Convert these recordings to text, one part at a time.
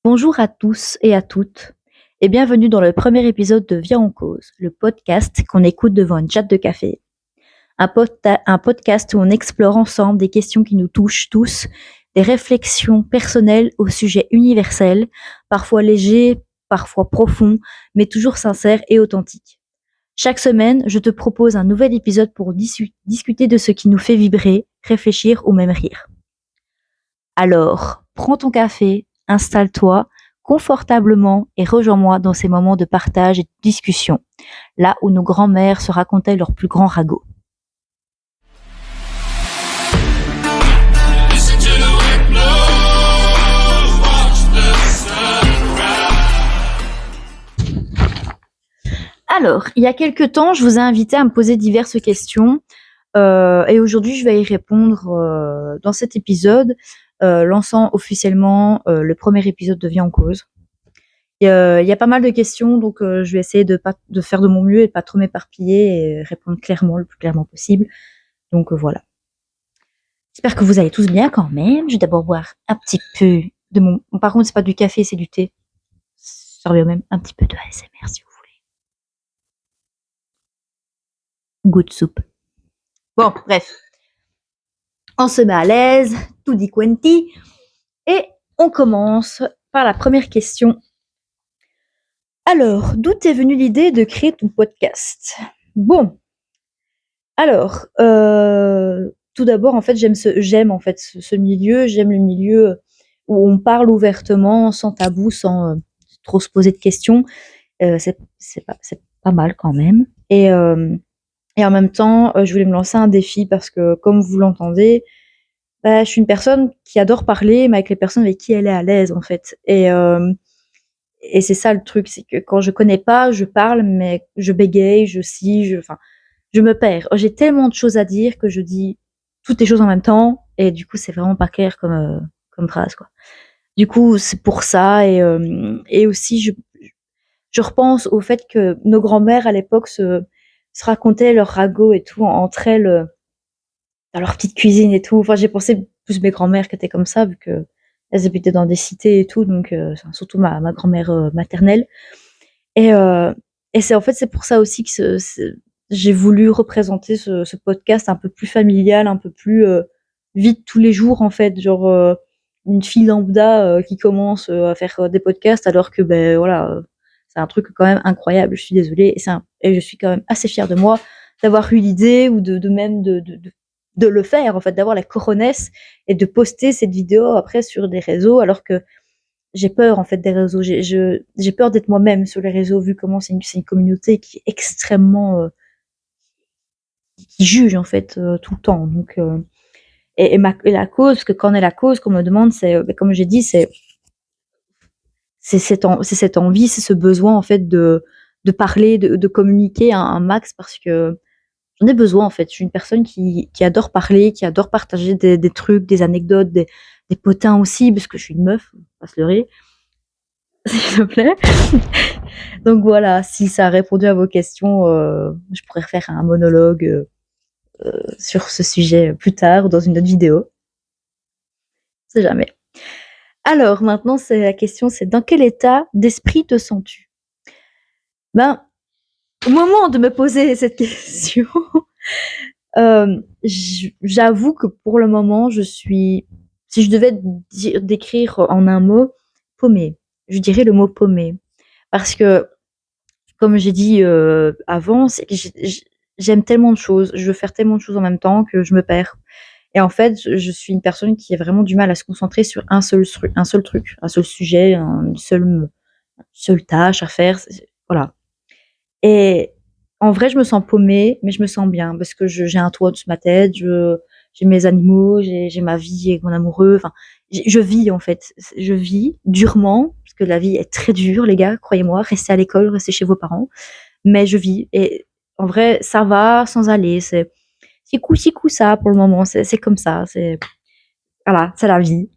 Bonjour à tous et à toutes et bienvenue dans le premier épisode de Viens on cause, le podcast qu'on écoute devant une jatte de café. Un podcast où on explore ensemble des questions qui nous touchent tous, des réflexions personnelles aux sujets universels, parfois légers, parfois profonds, mais toujours sincères et authentiques. Chaque semaine, je te propose un nouvel épisode pour discuter de ce qui nous fait vibrer, réfléchir ou même rire. Alors, prends ton café, installe-toi confortablement et rejoins-moi dans ces moments de partage et de discussion, là où nos grands-mères se racontaient leurs plus grands ragots. Alors, il y a quelques temps, je vous ai invité à me poser diverses questions et aujourd'hui, je vais y répondre dans cet épisode, lançant officiellement le premier épisode de Viens en cause. Il y a pas mal de questions, donc je vais essayer de faire de mon mieux et de pas trop m'éparpiller et répondre clairement, le plus clairement possible. Donc voilà. J'espère que vous allez tous bien quand même. Je vais d'abord boire un petit peu de mon... Par contre, c'est pas du café, c'est du thé. Ça revient même un petit peu de ASMR si vous voulez. Goût de soupe. Bon, bref. On se met à l'aise, tout dit quanti. Et on commence par la première question. Alors, d'où t'est venue l'idée de créer ton podcast? Bon. Alors, tout d'abord, en fait, j'aime ce milieu. J'aime le milieu où on parle ouvertement, sans tabou, sans trop se poser de questions. C'est pas mal quand même. Et en même temps, je voulais me lancer un défi parce que, comme vous l'entendez, je suis une personne qui adore parler, mais avec les personnes avec qui elle est à l'aise, en fait. Et c'est ça le truc, c'est que quand je connais pas, je parle, mais je bégaye, je me perds. J'ai tellement de choses à dire que je dis toutes les choses en même temps, et du coup, c'est vraiment pas clair comme phrase, quoi. Du coup, c'est pour ça, et aussi, je repense au fait que nos grands-mères, à l'époque, se racontaient leurs ragots et tout, entre elles, dans leur petite cuisine et tout. Enfin, j'ai pensé plus mes grands-mères qui étaient comme ça, vu que elles habitaient dans des cités et tout, donc surtout ma grand-mère maternelle. Et, c'est pour ça aussi que j'ai voulu représenter ce podcast un peu plus familial, un peu plus vie de tous les jours, en fait, genre une fille lambda qui commence à faire des podcasts, alors que voilà, c'est un truc quand même incroyable. Je suis désolée, et je suis quand même assez fière de moi d'avoir eu l'idée ou de même de le faire, en fait, d'avoir la coronesse et de poster cette vidéo après sur des réseaux, alors que j'ai peur, en fait, des réseaux. J'ai peur d'être moi-même sur les réseaux, vu comment c'est une communauté qui est extrêmement qui juge, en fait, tout le temps. Donc et la cause, parce que quand on est la cause qu'on me demande, c'est comme j'ai dit, c'est cette envie, c'est ce besoin, en fait, de parler, de communiquer un max, parce que j'en ai besoin, en fait. Je suis une personne qui adore parler, qui adore partager des trucs, des anecdotes, des potins aussi, parce que je suis une meuf, faut pas se leurrer, s'il te plaît. Donc voilà, si ça a répondu à vos questions, je pourrais refaire un monologue sur ce sujet plus tard, dans une autre vidéo. On sait jamais. Alors maintenant, la question, c'est dans quel état d'esprit te sens-tu? Au moment de me poser cette question, j'avoue que pour le moment, je suis, si je devais décrire en un mot, paumée. Je dirais le mot paumée. Parce que, comme j'ai dit avant, c'est que j'aime tellement de choses, je veux faire tellement de choses en même temps que je me perds. Et en fait, je suis une personne qui a vraiment du mal à se concentrer sur un seul truc, un seul sujet, une seule tâche à faire. Voilà. Et en vrai, je me sens paumée, mais je me sens bien parce que j'ai un toit au-dessus de ma tête, j'ai mes animaux, j'ai ma vie avec mon amoureux. Enfin, je vis, en fait. Je vis durement, parce que la vie est très dure, les gars, croyez-moi. Restez à l'école, restez chez vos parents. Mais je vis. Et en vrai, ça va sans aller. C'est coup ça pour le moment. C'est comme ça. Voilà, c'est la vie.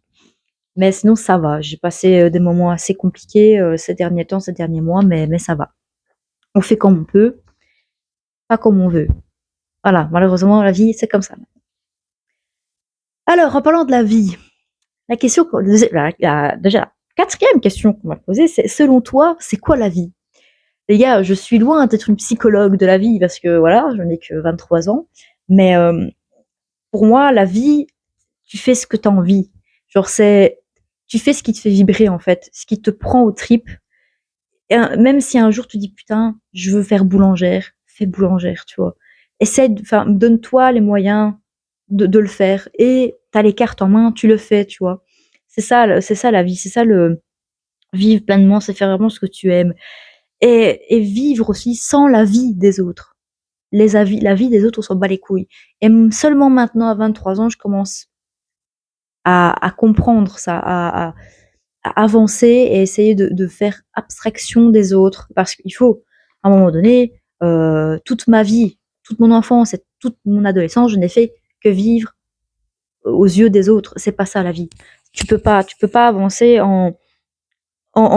Mais sinon, ça va. J'ai passé des moments assez compliqués ces derniers temps, ces derniers mois, mais ça va. On fait comme on peut, pas comme on veut. Voilà, malheureusement, la vie, c'est comme ça. Alors, en parlant de la vie, la question, déjà, 4e question qu'on m'a posée, c'est: «Selon toi, c'est quoi la vie?» Les gars, je suis loin d'être une psychologue de la vie parce que voilà, je n'ai que 23 ans, mais pour moi, la vie, tu fais ce que tu as envie. Genre tu fais ce qui te fait vibrer en fait, ce qui te prend aux tripes. Et même si un jour tu dis: «Putain, je veux faire boulangère», fais boulangère, tu vois? Enfin, donne-toi les moyens de le faire et tu as les cartes en main, tu le fais, tu vois? C'est ça la vie, c'est ça le vivre pleinement, c'est faire vraiment ce que tu aimes et vivre aussi sans l'avis des autres. La vie des autres, on s'en bat les couilles et seulement maintenant à 23 ans, je commence à comprendre ça, à avancer et essayer de faire abstraction des autres. Parce qu'il faut, à un moment donné, toute ma vie, toute mon enfance et toute mon adolescence, je n'ai fait que vivre aux yeux des autres. C'est pas ça la vie. Tu peux pas avancer en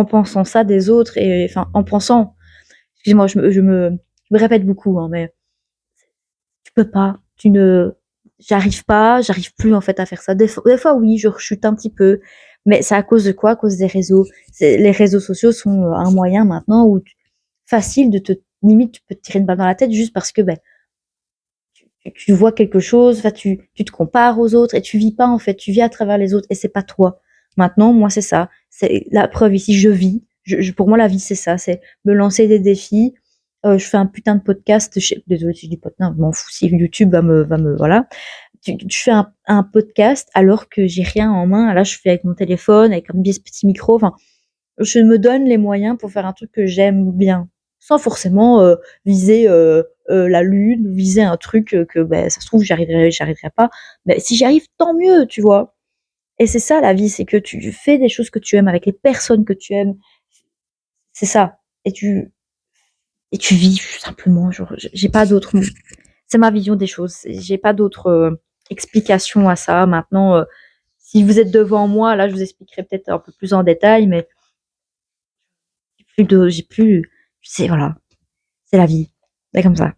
pensant ça des autres et enfin en pensant. Excuse-moi, je me répète beaucoup, hein, mais tu peux pas. J'arrive plus en fait à faire ça. Des fois oui, je rechute un petit peu, mais c'est à cause de quoi? À cause des réseaux. Les réseaux sociaux sont un moyen maintenant où facile de te limite tu peux te tirer une balle dans la tête juste parce que ben tu vois quelque chose, enfin tu te compares aux autres et tu vis pas en fait, tu vis à travers les autres et c'est pas toi. Maintenant, moi c'est ça, c'est la preuve ici, je vis. Pour moi la vie c'est ça, c'est me lancer des défis. Je fais un putain de podcast, désolée si je dis pot non, je m'en fous si YouTube va me voilà. Je fais un podcast alors que j'ai rien en main. Là, je fais avec mon téléphone, avec un petit micro. Enfin, je me donne les moyens pour faire un truc que j'aime bien, sans forcément viser la lune, ou viser un truc que ben, ça se trouve j'y arriverai pas. Mais si j'y arrive, tant mieux, tu vois. Et c'est ça la vie, c'est que tu fais des choses que tu aimes avec les personnes que tu aimes. C'est ça. Et tu vis simplement. Genre, j'ai pas d'autre mot. C'est ma vision des choses. J'ai pas d'autre explication à ça. Maintenant, si vous êtes devant moi, là, je vous expliquerai peut-être un peu plus en détail, mais j'ai plus, c'est voilà, c'est la vie. C'est comme ça.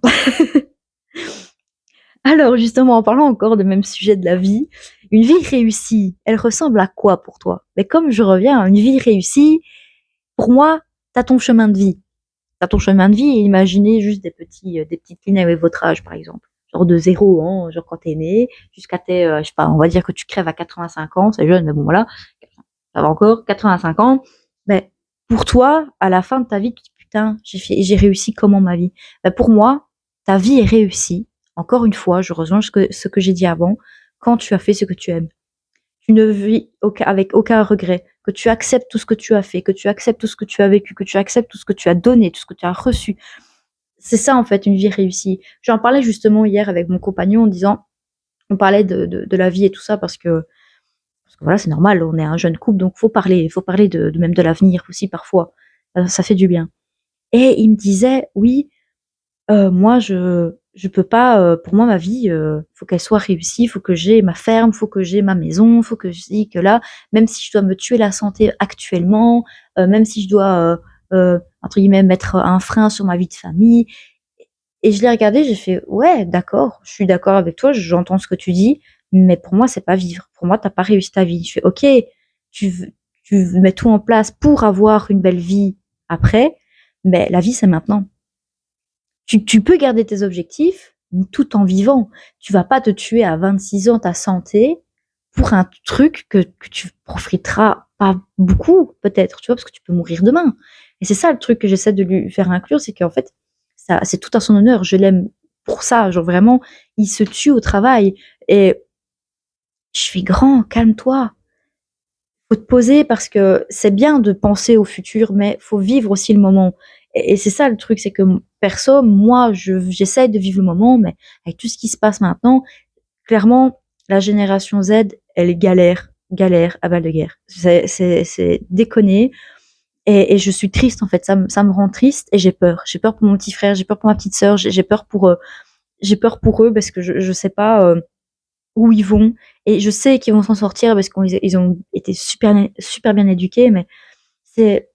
Alors, justement, en parlant encore du même sujet de la vie, une vie réussie, elle ressemble à quoi pour toi? Mais comme je reviens à une vie réussie, pour moi, tu as ton chemin de vie. Tu as ton chemin de vie et imaginez juste des petites lignes avec votre âge, par exemple. Genre de 0 ans, genre quand tu es né, jusqu'à tes, je sais pas, on va dire que tu crèves à 85 ans, c'est jeune, mais bon voilà, ça va encore, 85 ans. Mais pour toi, à la fin de ta vie, tu te dis: «Putain, j'ai réussi comment ma vie?» Bah, pour moi, ta vie est réussie. Encore une fois, je rejoins ce que j'ai dit avant, quand tu as fait ce que tu aimes. Tu ne vis avec aucun regret, que tu acceptes tout ce que tu as fait, que tu acceptes tout ce que tu as vécu, que tu acceptes tout ce que tu as donné, tout ce que tu as reçu. C'est ça, en fait, une vie réussie. J'en parlais justement hier avec mon compagnon en disant on parlait de la vie et tout ça parce que voilà, c'est normal, on est un jeune couple, donc faut parler de même de l'avenir aussi parfois. Ça fait du bien. Et il me disait: «Oui, moi je peux pas, pour moi ma vie, faut qu'elle soit réussie, faut que j'ai ma ferme, faut que j'ai ma maison, faut que ci, que là, même si je dois me tuer la santé actuellement, même si je dois, entre guillemets "mettre un frein sur ma vie de famille"». Et je l'ai regardé, j'ai fait: «Ouais, d'accord, je suis d'accord avec toi, j'entends ce que tu dis, mais pour moi, c'est pas vivre. Pour moi, tu as pas réussi ta vie». Je fais: «OK, tu mets tout en place pour avoir une belle vie après, mais la vie, c'est maintenant». Tu peux garder tes objectifs, tout en vivant. Tu vas pas te tuer à 26 ans ta santé pour un truc que tu profiteras pas beaucoup peut-être, tu vois? Parce que tu peux mourir demain. Et c'est ça le truc que j'essaie de lui faire inclure, c'est qu'en fait, ça c'est tout à son honneur. Je l'aime pour ça, genre vraiment, il se tue au travail et je fais: «Grand, calme-toi, faut te poser parce que c'est bien de penser au futur, mais faut vivre aussi le moment». Et c'est ça le truc, c'est que perso, moi, j'essaye de vivre le moment, mais avec tout ce qui se passe maintenant, clairement, la génération Z, elle galère, galère à balle de guerre. C'est déconné et je suis triste en fait, ça me rend triste et j'ai peur. J'ai peur pour mon petit frère, j'ai peur pour ma petite sœur, j'ai peur pour eux parce que je sais pas, où ils vont et je sais qu'ils vont s'en sortir parce qu'ils ont été super bien éduqués, mais c'est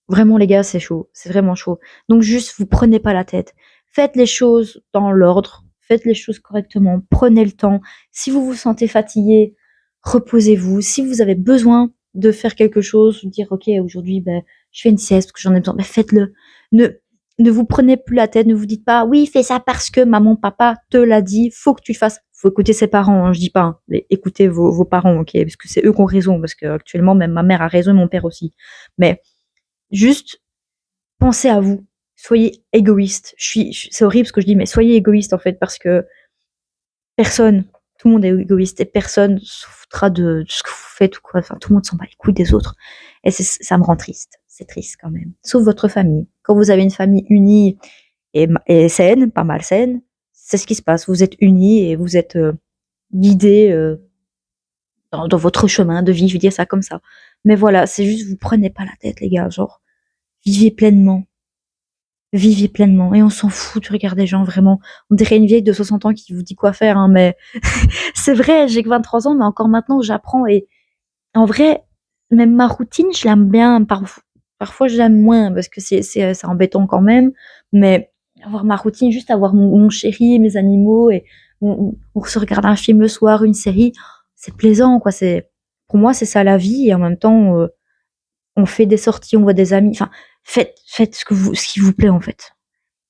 vraiment les gars, c'est chaud, c'est vraiment chaud. Donc juste, vous prenez pas la tête. Faites les choses dans l'ordre, faites les choses correctement, prenez le temps. Si vous vous sentez fatigué, reposez-vous. Si vous avez besoin de faire quelque chose, dire ok aujourd'hui je fais une sieste parce que j'en ai besoin, faites-le. Ne ne vous prenez plus la tête, ne vous dites pas oui fais ça parce que maman papa te l'a dit, faut que tu le fasses. Faut écouter ses parents, hein, je dis pas, hein, mais écoutez vos parents, ok, parce que c'est eux qui ont raison, parce que actuellement même ma mère a raison et mon père aussi. Mais juste pensez à vous, soyez égoïste. C'est horrible ce que je dis, mais soyez égoïste en fait, parce que personne, tout le monde est égoïste et personne se foutra de ce que vous faites ou quoi. Enfin, tout le monde s'en bat les couilles des autres. Et ça me rend triste. C'est triste quand même. Sauf votre famille. Quand vous avez une famille unie et saine, pas malsaine, c'est ce qui se passe. Vous êtes unis et vous êtes guidés dans votre chemin de vie. Je veux dire ça comme ça. Mais voilà, c'est juste, vous prenez pas la tête, les gars. Genre, vivez pleinement. Vivez pleinement. Et on s'en fout de regarder les gens, vraiment. On dirait une vieille de 60 ans qui vous dit quoi faire, hein, mais c'est vrai, j'ai que 23 ans, mais encore maintenant, j'apprends. Et en vrai, même ma routine, je l'aime bien. Parfois, je l'aime moins parce que c'est embêtant quand même. Mais avoir ma routine, juste avoir mon chéri, mes animaux, et on se regarde un film le soir, une série, c'est plaisant, quoi. Pour moi, c'est ça la vie. Et en même temps, on fait des sorties, on voit des amis. Enfin, faites ce qui vous plaît, en fait.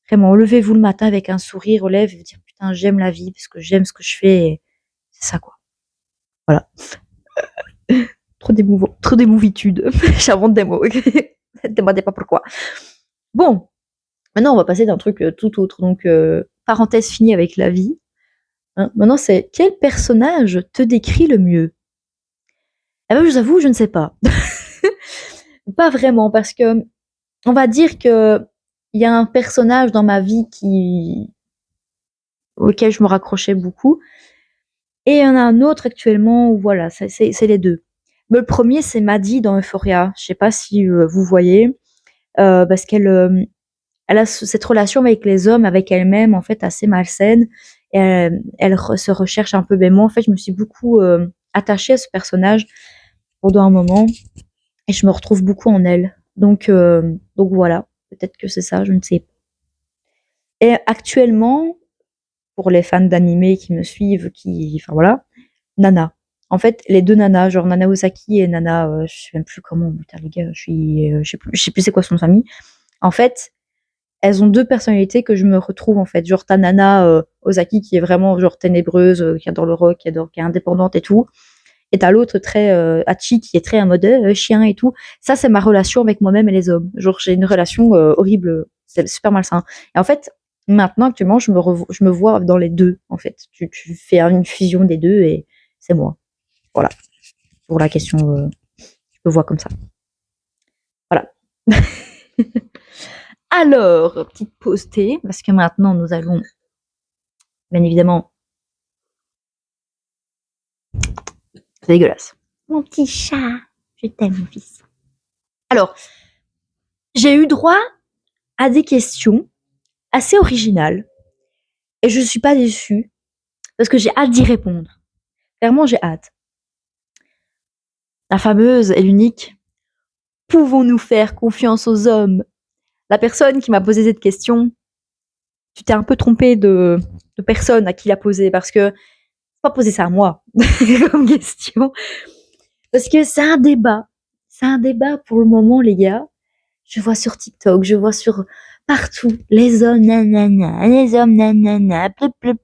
Vraiment, levez-vous le matin avec un sourire aux lèvres et vous dire putain, j'aime la vie parce que j'aime ce que je fais. Et c'est ça, quoi. Voilà. Trop d'émouvitude. J'invente des mots. Ne demandez pas pourquoi. Bon, maintenant on va passer d'un truc tout autre. Donc, parenthèse finie avec la vie. Hein. Maintenant, c'est quel personnage te décrit le mieux? Eh ben, je vous avoue, je ne sais pas. Pas vraiment, parce que on va dire que il y a un personnage dans ma vie auquel je me raccrochais beaucoup. Et il y en a un autre actuellement où voilà, c'est les deux. Mais le premier, c'est Maddie dans Euphoria. Je sais pas si vous voyez, parce qu'elle elle a cette relation avec les hommes, avec elle-même, en fait, assez malsaine. Et se recherche un peu. Mais moi, en fait, je me suis beaucoup attachée à ce personnage pendant un moment. Et je me retrouve beaucoup en elle. Donc voilà, peut-être que c'est ça, je ne sais pas. Et actuellement, pour les fans d'animé qui me suivent, enfin voilà, Nana. En fait, les deux nanas, genre Nana Osaki et Nana, je sais même plus comment, putain les gars, je sais plus c'est quoi son famille. En fait, elles ont deux personnalités que je me retrouve en fait. Genre ta Nana Osaki qui est vraiment genre ténébreuse, qui adore le rock, qui est indépendante et tout. Et t'as l'autre très Hachi qui est très un mode chien et tout. Ça, c'est ma relation avec moi-même et les hommes. Genre j'ai une relation horrible, c'est super malsain. Et en fait, maintenant actuellement, je me vois dans les deux en fait. Tu fais une fusion des deux et c'est moi. Voilà, pour la question, je me vois comme ça. Voilà. Alors, petite pause thé, parce que maintenant nous allons, bien évidemment, c'est dégueulasse. Mon petit chat, je t'aime mon fils. Alors, j'ai eu droit à des questions assez originales, et je ne suis pas déçue, parce que j'ai hâte d'y répondre. Clairement, j'ai hâte. La fameuse et l'unique, pouvons-nous faire confiance aux hommes? La personne qui m'a posé cette question, tu t'es un peu trompé de personne à qui l'a posée, parce que pas poser ça à moi comme question. Parce que c'est un débat. C'est un débat pour le moment, les gars. Je vois sur TikTok, je vois sur partout. Les hommes, nanana, les hommes, nanana, pleu.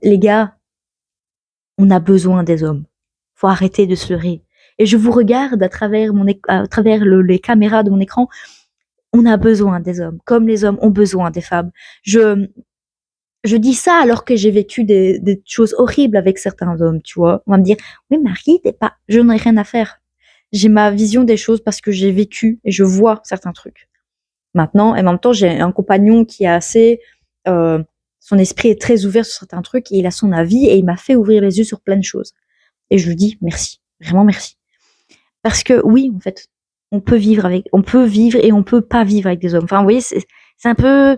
Les gars, on a besoin des hommes. Faut arrêter de se leurrer. Et je vous regarde à travers les caméras de mon écran. On a besoin des hommes, comme les hommes ont besoin des femmes. Je dis ça alors que j'ai vécu des choses horribles avec certains hommes, tu vois. On va me dire, oui, Marie, je n'ai rien à faire. J'ai ma vision des choses parce que j'ai vécu et je vois certains trucs. Maintenant, et en même temps, j'ai un compagnon qui est son esprit est très ouvert sur certains trucs et il a son avis et il m'a fait ouvrir les yeux sur plein de choses. Et je lui dis merci, vraiment merci. Parce que oui, en fait, on peut vivre et on peut pas vivre avec des hommes. Enfin, vous voyez, c'est un peu,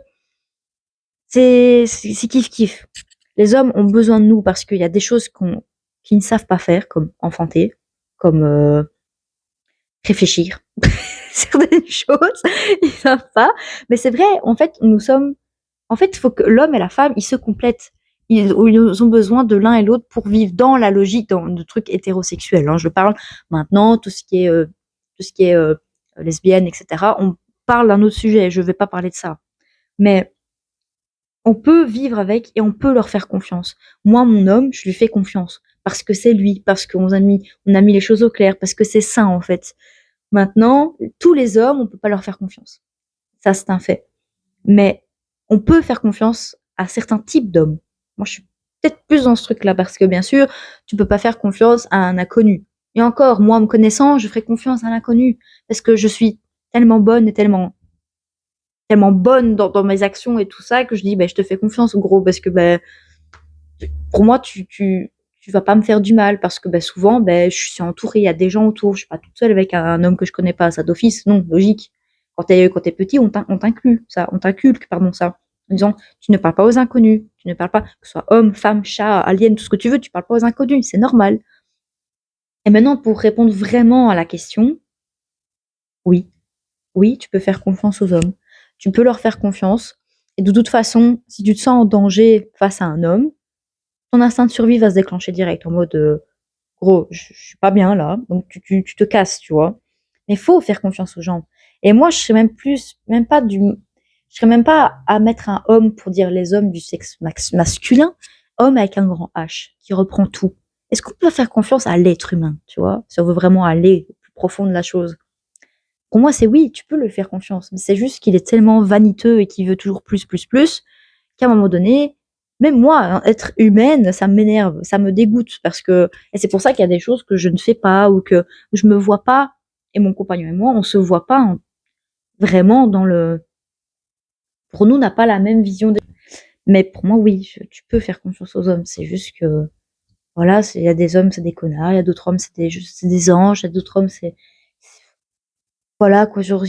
c'est kiff. Les hommes ont besoin de nous parce qu'il y a des choses qu'ils ne savent pas faire, comme enfanter, comme réfléchir. Certaines choses, ils savent pas. Mais c'est vrai, en fait, il faut que l'homme et la femme, ils se complètent. ils ont besoin de l'un et l'autre pour vivre dans la logique de trucs hétérosexuels, hein. Je parle maintenant, tout ce qui est lesbienne, etc. On parle d'un autre sujet, je vais pas parler de ça. Mais on peut vivre avec et on peut leur faire confiance. Moi, mon homme, je lui fais confiance parce que c'est lui, parce qu'on a mis les choses au clair, parce que c'est ça en fait. Maintenant, tous les hommes, on peut pas leur faire confiance. Ça, c'est un fait. Mais on peut faire confiance à certains types d'hommes. Moi, je suis peut-être plus dans ce truc-là parce que bien sûr, tu peux pas faire confiance à un inconnu. Et encore, moi, me connaissant, je ferai confiance à l'inconnu parce que je suis tellement bonne et tellement bonne dans mes actions et tout ça que je dis, ben, je te fais confiance, gros, parce que ben, pour moi, tu vas pas me faire du mal parce que ben, souvent, ben, je suis entourée, il y a des gens autour, je suis pas toute seule avec un homme que je connais pas, ça d'office, non, logique. Quand t'es petit, on t'inclut, ça, on t'inculque, pardon, ça, en disant, tu ne parles pas aux inconnus, tu ne parles pas, que ce soit homme, femme, chat, alien, tout ce que tu veux, tu parles pas aux inconnus, c'est normal. Et maintenant, pour répondre vraiment à la question, oui, oui, tu peux faire confiance aux hommes. Tu peux leur faire confiance. Et de toute façon, si tu te sens en danger face à un homme, ton instinct de survie va se déclencher direct en mode gros, je suis pas bien là, donc tu te casses, tu vois. Mais il faut faire confiance aux gens. Et moi, je serais même pas à mettre un homme pour dire les hommes du sexe masculin, homme avec un grand H, qui reprend tout. Est-ce qu'on peut faire confiance à l'être humain, tu vois, si on veut vraiment aller au plus profond de la chose? Pour moi, c'est oui, tu peux le faire confiance, mais c'est juste qu'il est tellement vaniteux et qu'il veut toujours plus, plus, plus, qu'à un moment donné, même moi, hein, être humaine, ça m'énerve, ça me dégoûte parce que et c'est pour ça qu'il y a des choses que je ne fais pas ou que je me vois pas et mon compagnon et moi, on se voit pas vraiment dans le pour nous, on n'a pas la même vision des mais pour moi, oui, tu peux faire confiance aux hommes. C'est juste que, voilà, il y a des hommes, c'est des connards, il y a d'autres hommes, c'est des anges, il y a d'autres hommes, voilà, quoi, genre,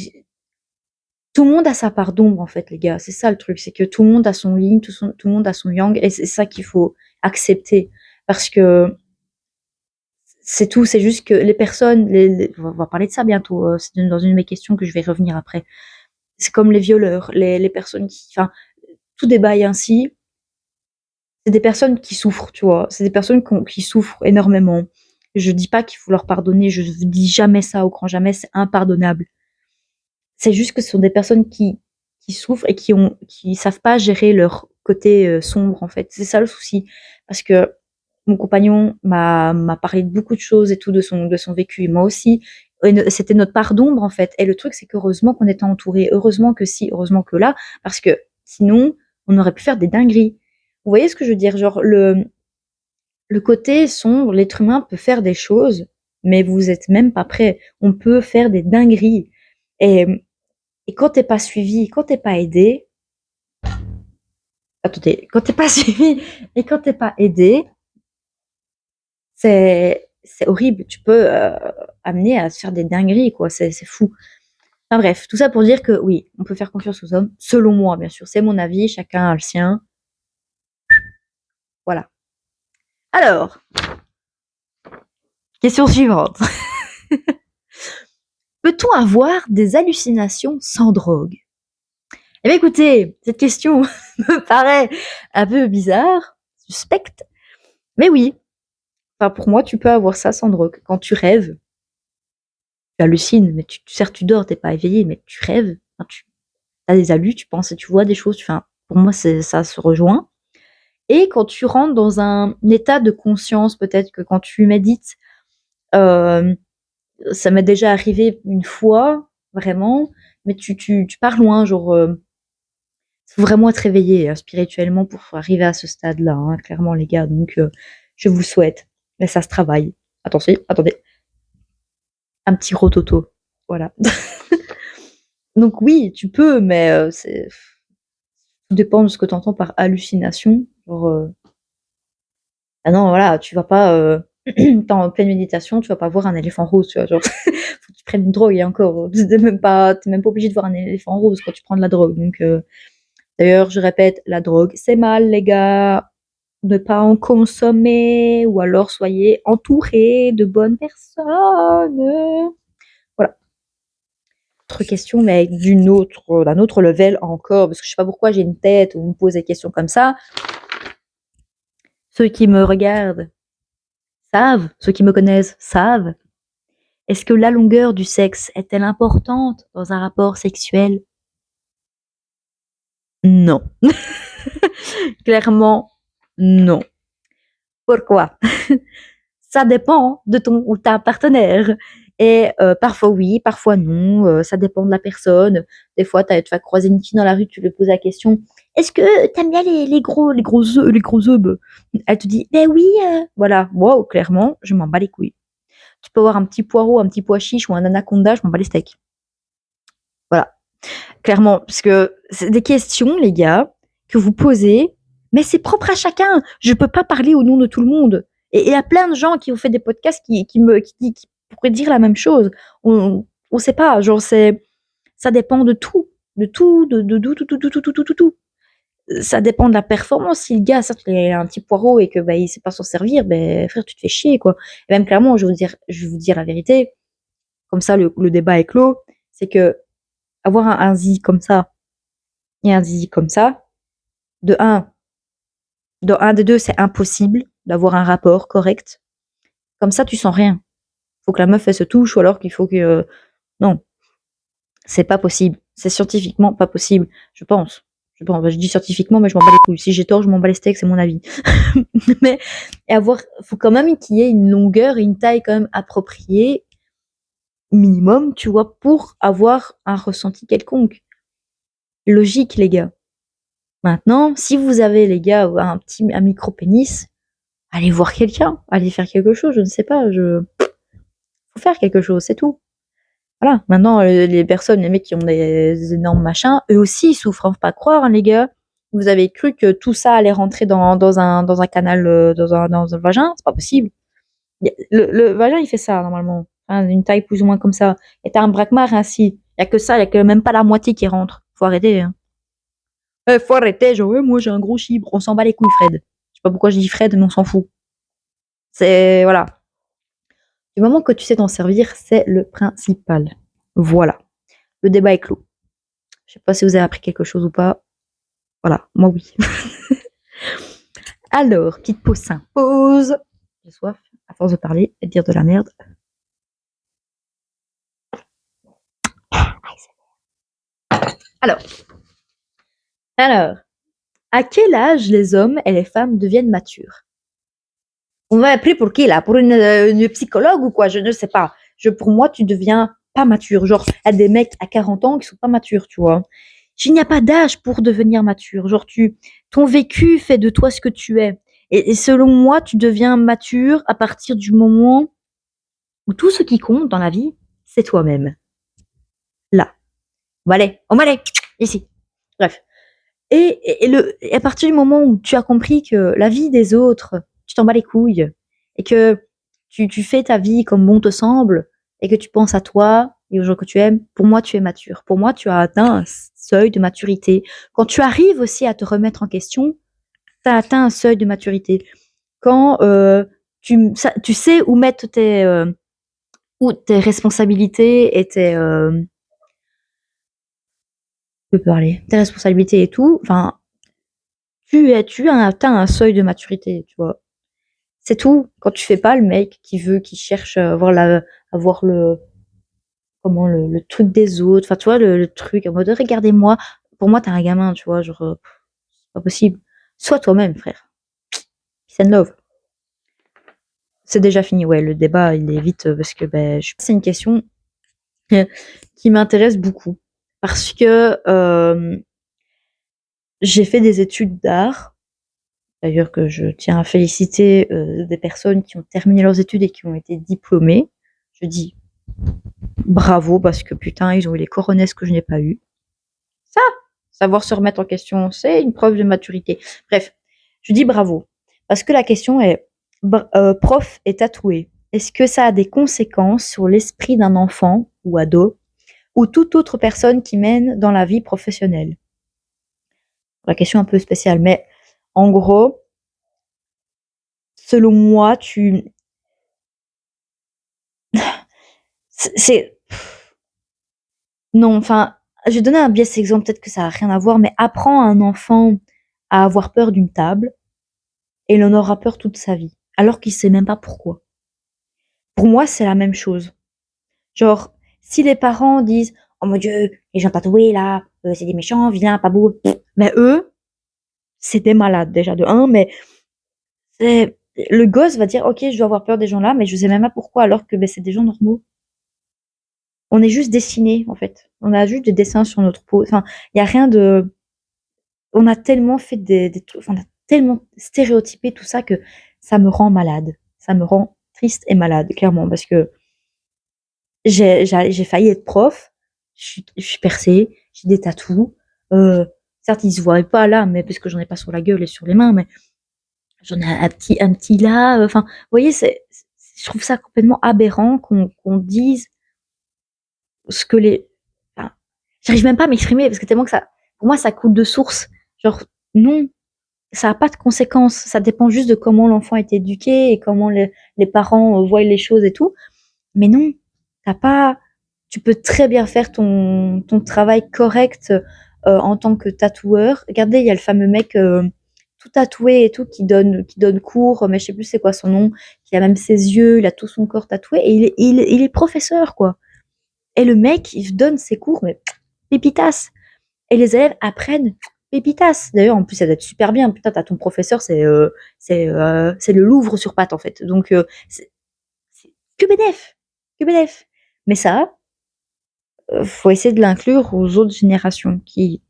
tout le monde a sa part d'ombre, en fait, les gars. C'est ça le truc, c'est que tout le monde a son yin, tout le monde a son yang, et c'est ça qu'il faut accepter. Parce que c'est tout, c'est juste que les personnes, on va parler de ça bientôt, c'est dans une de mes questions que je vais revenir après. C'est comme les violeurs, les personnes enfin, tout débat est ainsi. C'est des personnes qui souffrent, tu vois. C'est des personnes qui souffrent énormément. Je dis pas qu'il faut leur pardonner, je dis jamais ça au grand jamais, c'est impardonnable. C'est juste que ce sont des personnes qui souffrent et qui savent pas gérer leur côté sombre, en fait. C'est ça le souci. Parce que mon compagnon m'a parlé de beaucoup de choses et tout, de son vécu, et moi aussi. Et c'était notre part d'ombre, en fait. Et le truc, c'est qu'heureusement qu'on était entourés. Heureusement que si, heureusement que là. Parce que sinon, on aurait pu faire des dingueries. Vous voyez ce que je veux dire? Genre, le côté sombre, l'être humain peut faire des choses, mais vous êtes même pas prêt. On peut faire des dingueries. Et et quand t'es pas suivi, quand t'es pas aidé, attendez, quand t'es pas suivi et quand t'es pas aidé, c'est horrible. Tu peux amener à se faire des dingueries, quoi. C'est fou. Enfin bref, tout ça pour dire que oui, on peut faire confiance aux hommes, selon moi, bien sûr. C'est mon avis, chacun a le sien. Voilà. Alors, question suivante. Peut-on avoir des hallucinations sans drogue? Eh bien, écoutez, cette question me paraît un peu bizarre, suspecte, mais oui. Enfin, pour moi, tu peux avoir ça sans drogue. Quand tu rêves, tu hallucines, mais certes, tu dors, t'es pas éveillé, mais tu rêves. Enfin, tu as des halus, tu penses et tu vois des choses. Enfin, pour moi, ça se rejoint. Et quand tu rentres dans un état de conscience, peut-être que quand tu médites, euh, ça m'est déjà arrivé une fois, vraiment, mais tu pars loin, genre, faut vraiment être éveillé spirituellement pour arriver à ce stade-là, hein, clairement, les gars. Donc, je vous le souhaite. Mais ça se travaille. Attention, attendez. Un petit rototo. Voilà. Donc oui, tu peux, mais tout dépend de ce que tu entends par hallucination. Genre, ah non, voilà, tu vas pas, tu en pleine méditation, tu vas pas voir un éléphant rose, tu vois? Genre, faut que tu prennes une drogue et encore, tu même pas obligé de voir un éléphant rose quand tu prends de la drogue. Donc, d'ailleurs, je répète, la drogue, c'est mal, les gars. Ne pas en consommer ou alors soyez entourés de bonnes personnes. Voilà. Autre question, mais d'un autre level encore, parce que je sais pas pourquoi j'ai une tête où on me pose des questions comme ça. Ceux qui me regardent savent, ceux qui me connaissent savent. Est-ce que la longueur du sexe est-elle importante dans un rapport sexuel? Non. Clairement, non. Pourquoi? Ça dépend de ton ou ta partenaire et parfois oui, parfois non, ça dépend de la personne. Des fois, tu vas croiser une fille dans la rue, tu lui poses la question: «Est-ce que tu aimes bien les gros œufs?» Elle te dit: «Beh oui, voilà. Wow, clairement, je m'en bats les couilles. Tu peux avoir un petit poireau, un petit pois chiche ou un anaconda, je m'en bats les steaks. Voilà, clairement, parce que c'est des questions, les gars, que vous posez, mais c'est propre à chacun. Je peux pas parler au nom de tout le monde. Et il y a plein de gens qui ont fait des podcasts qui pourraient dire la même chose. On sait pas, genre ça dépend de tout, de tout. Ça dépend de la performance. Si le gars, certes, il a un petit poireau et que bah, il sait pas s'en servir, ben frère, tu te fais chier, quoi. Et même clairement, je vais vous dire la vérité, comme ça le débat est clos, c'est que avoir un zizi comme ça et un zizi comme ça, de un, dans un des deux, c'est impossible d'avoir un rapport correct. Comme ça, tu sens rien. Faut que la meuf, elle se touche, ou alors qu'il faut que. Non, c'est pas possible. C'est scientifiquement pas possible, je pense. Je pense. Je dis scientifiquement, mais je m'en bats les couilles. Si j'ai tort, je m'en bats les steaks, c'est mon avis. Mais faut quand même qu'il y ait une longueur et une taille quand même appropriée, minimum, tu vois, pour avoir un ressenti quelconque. Logique, les gars. Maintenant, si vous avez, les gars, un micro-pénis, allez voir quelqu'un, allez faire quelque chose, je ne sais pas, faut faire quelque chose, c'est tout. Voilà. Maintenant, les personnes, les mecs qui ont des énormes machins, eux aussi, ils souffrent, hein, faut pas croire, hein, les gars. Vous avez cru que tout ça allait rentrer dans un canal, dans un vagin? C'est pas possible. Le vagin, il fait ça, normalement. Hein, une taille plus ou moins comme ça. Et t'as un braquemar ainsi. Il y a que ça, il y a que même pas la moitié qui rentre. Faut arrêter, hein. Faut arrêter, genre, ouais, moi j'ai un gros chibre. On s'en bat les couilles, Fred. Je sais pas pourquoi je dis Fred, mais on s'en fout. C'est, voilà. Du moment que tu sais t'en servir, c'est le principal. Voilà. Le débat est clos. Je sais pas si vous avez appris quelque chose ou pas. Voilà, moi oui. Alors, petite pause s'impose. J'ai soif, à force de parler et de dire de la merde. Alors, alors, à quel âge les hommes et les femmes deviennent matures? On m'a appelé pour qui là? Pour une psychologue ou quoi? Je ne sais pas. Pour moi, tu deviens pas mature. Genre, il y a des mecs à 40 ans qui sont pas matures, tu vois. Il n'y a pas d'âge pour devenir mature. Genre, ton vécu fait de toi ce que tu es. Et selon moi, tu deviens mature à partir du moment où tout ce qui compte dans la vie, c'est toi-même. Là. On va aller, ici. Bref. Et à partir du moment où tu as compris que la vie des autres, tu t'en bats les couilles, et que tu fais ta vie comme bon te semble, et que tu penses à toi et aux gens que tu aimes, pour moi, tu es mature. Pour moi, tu as atteint un seuil de maturité. Quand tu arrives aussi à te remettre en question, tu as atteint un seuil de maturité. Quand tu sais où mettre tes responsabilités et tes responsabilités et tout, enfin, tu as atteint un seuil de maturité, tu vois. C'est tout. Quand tu fais pas le mec qui cherche à avoir le truc des autres, enfin, tu vois, le truc en mode regardez-moi. Pour moi, t'es un gamin, tu vois, genre, c'est pas possible. Sois toi-même, frère. Peace and love. C'est déjà fini, ouais, le débat, il est vite, parce que ben, c'est une question qui m'intéresse beaucoup. Parce que j'ai fait des études d'art, d'ailleurs que je tiens à féliciter des personnes qui ont terminé leurs études et qui ont été diplômées. Je dis bravo parce que putain, ils ont eu les coronesses que je n'ai pas eu. Ça, savoir se remettre en question, c'est une preuve de maturité. Bref, je dis bravo parce que la question est prof est tatoué. Est-ce que ça a des conséquences sur l'esprit d'un enfant ou ado ou toute autre personne qui mène dans la vie professionnelle? La question est un peu spéciale, mais en gros, selon moi, c'est non, enfin, je vais donner un biais exemple, peut-être que ça a rien à voir, mais apprends à un enfant à avoir peur d'une table, et il en aura peur toute sa vie, alors qu'il sait même pas pourquoi. Pour moi, c'est la même chose. Genre, si les parents disent: «Oh mon Dieu, les gens tatoués là, c'est des méchants, vilains, pas beaux», mais eux, c'est des malades déjà de un, mais c'est le gosse va dire: «OK, je dois avoir peur des gens là, mais je sais même pas pourquoi», alors que, beh, c'est des gens normaux. On est juste dessinés, en fait. On a juste des dessins sur notre peau. Enfin, il y a rien de on a tellement fait des trucs, enfin, on a tellement stéréotypé tout ça que ça me rend malade. Ça me rend triste et malade, clairement, parce que j'ai failli être prof, je suis percée, j'ai des tatous, certes ils se voient pas là, mais parce que j'en ai pas sur la gueule et sur les mains, mais j'en ai un petit là, enfin, vous voyez, je trouve ça complètement aberrant qu'on dise ce que les enfin, j'arrive même pas à m'exprimer parce que tellement que ça pour moi ça coule de source. Genre non, ça a pas de conséquences, ça dépend juste de comment l'enfant est éduqué et comment les parents, voient les choses et tout. Mais non, tu pas tu peux très bien faire ton travail correct, en tant que tatoueur. Regardez, il y a le fameux mec, tout tatoué et tout qui donne cours, mais je sais plus c'est quoi son nom, qui a même ses yeux, il a tout son corps tatoué et il est professeur, quoi. Et le mec, il donne ses cours, mais pépitas. Et les élèves apprennent pépitas. D'ailleurs, en plus, ça doit être super bien. Putain, t'as ton professeur, c'est le Louvre sur pattes, en fait. Donc, c'est que bénef, que bénef. Mais ça, faut essayer de l'inclure aux autres générations qui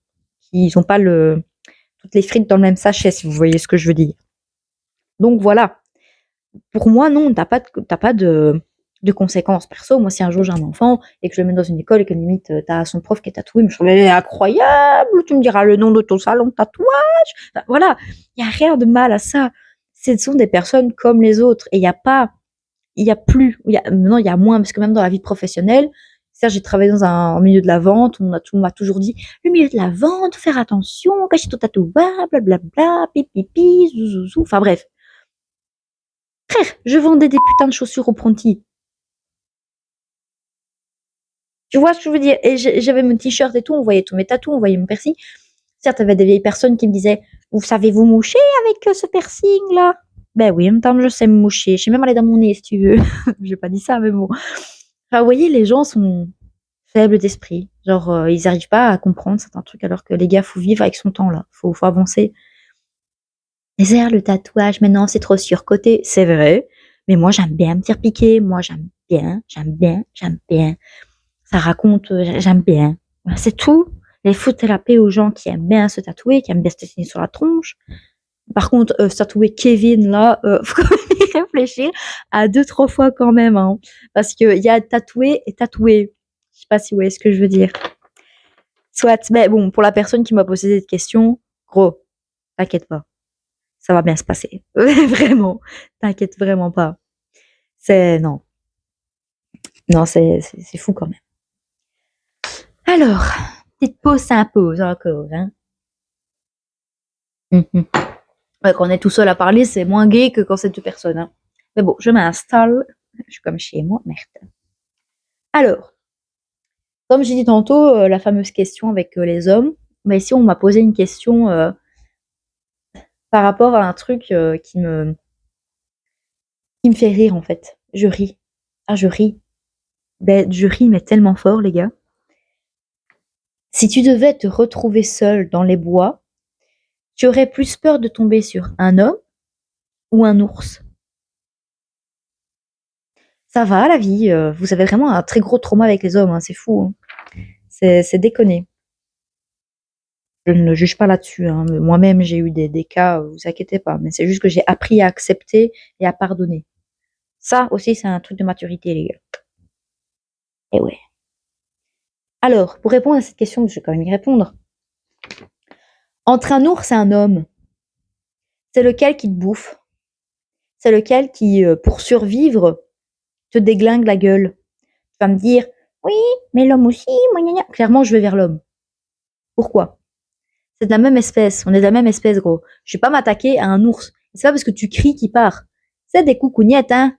ont pas toutes les frites dans le même sachet, si vous voyez ce que je veux dire. Donc voilà. Pour moi, non, t'as pas de conséquences perso. Moi, si un jour j'ai un enfant et que je le mets dans une école et que limite t'as son prof qui est tatoué, mais je trouve mais incroyable, tu me diras le nom de ton salon de tatouage. Enfin, voilà, il y a rien de mal à ça. Ce sont des personnes comme les autres et maintenant il y a moins parce que même dans la vie professionnelle, certes j'ai travaillé dans un milieu de la vente, on m'a toujours dit le milieu de la vente, faire attention, cacher ton tatouage, blablabla, pipi, zouzouzou, enfin bref. Frère, je vendais des putains de chaussures au Pronti. Tu vois ce que je veux dire? Et j'avais mon t-shirt et tout, on voyait tous mes tatous, on voyait mon piercing. Certes, t'avais des vieilles personnes qui me disaient: «Vous savez vous moucher avec ce piercing là?» Ben oui, en même temps, je sais me moucher. Je sais même aller dans mon nez si tu veux. J'ai pas dit ça, mais bon. Enfin, vous voyez, les gens sont faibles d'esprit. Genre, ils arrivent pas à comprendre certains trucs alors que les gars, faut vivre avec son temps là. Faut avancer. Désert le tatouage, maintenant c'est trop surcoté. C'est vrai, mais moi j'aime bien me faire piquer. Moi j'aime bien, j'aime bien, j'aime bien. Ça raconte, j'aime bien. Voilà, c'est tout. Les foutre la paix aux gens qui aiment bien se tatouer, qui aiment bien se dessiner sur la tronche. Par contre, se tatouer Kevin, là, faut quand même y réfléchir à deux, trois fois quand même, hein. Parce qu'il y a tatoué et tatoué. Je sais pas si vous voyez ce que je veux dire. Soit, mais bon, pour la personne qui m'a posé cette question, gros, t'inquiète pas, ça va bien se passer. Vraiment, t'inquiète vraiment pas. Non, non, c'est fou quand même. Alors, petite pause s'impose encore, hein. Mhm. Ouais, quand on est tout seul à parler, c'est moins gai que quand c'est deux personnes, hein. Mais bon, je m'installe. Je suis comme chez moi, merde. Alors, comme j'ai dit tantôt, la fameuse question avec les hommes, mais ici on m'a posé une question par rapport à un truc qui me fait rire en fait. Je ris. Ah, je ris. Ben, je ris, mais tellement fort, les gars. Si tu devais te retrouver seul dans les bois, tu aurais plus peur de tomber sur un homme ou un ours? Ça va, la vie. Vous avez vraiment un très gros trauma avec les hommes, hein, c'est fou, hein. C'est déconné. Je ne juge pas là-dessus, hein. Moi-même, j'ai eu des cas, vous inquiétez pas, mais c'est juste que j'ai appris à accepter et à pardonner. Ça aussi, c'est un truc de maturité, les gars. Et ouais. Alors, pour répondre à cette question, je vais quand même y répondre. Entre un ours et un homme, c'est lequel qui te bouffe? C'est lequel qui, pour survivre, te déglingue la gueule? Tu vas me dire, oui, mais l'homme aussi, moi, gna, gna. Clairement, je vais vers l'homme. Pourquoi? C'est de la même espèce, on est de la même espèce, gros. Je vais pas m'attaquer à un ours. C'est pas parce que tu cries qu'il part. C'est des coucougnettes, hein.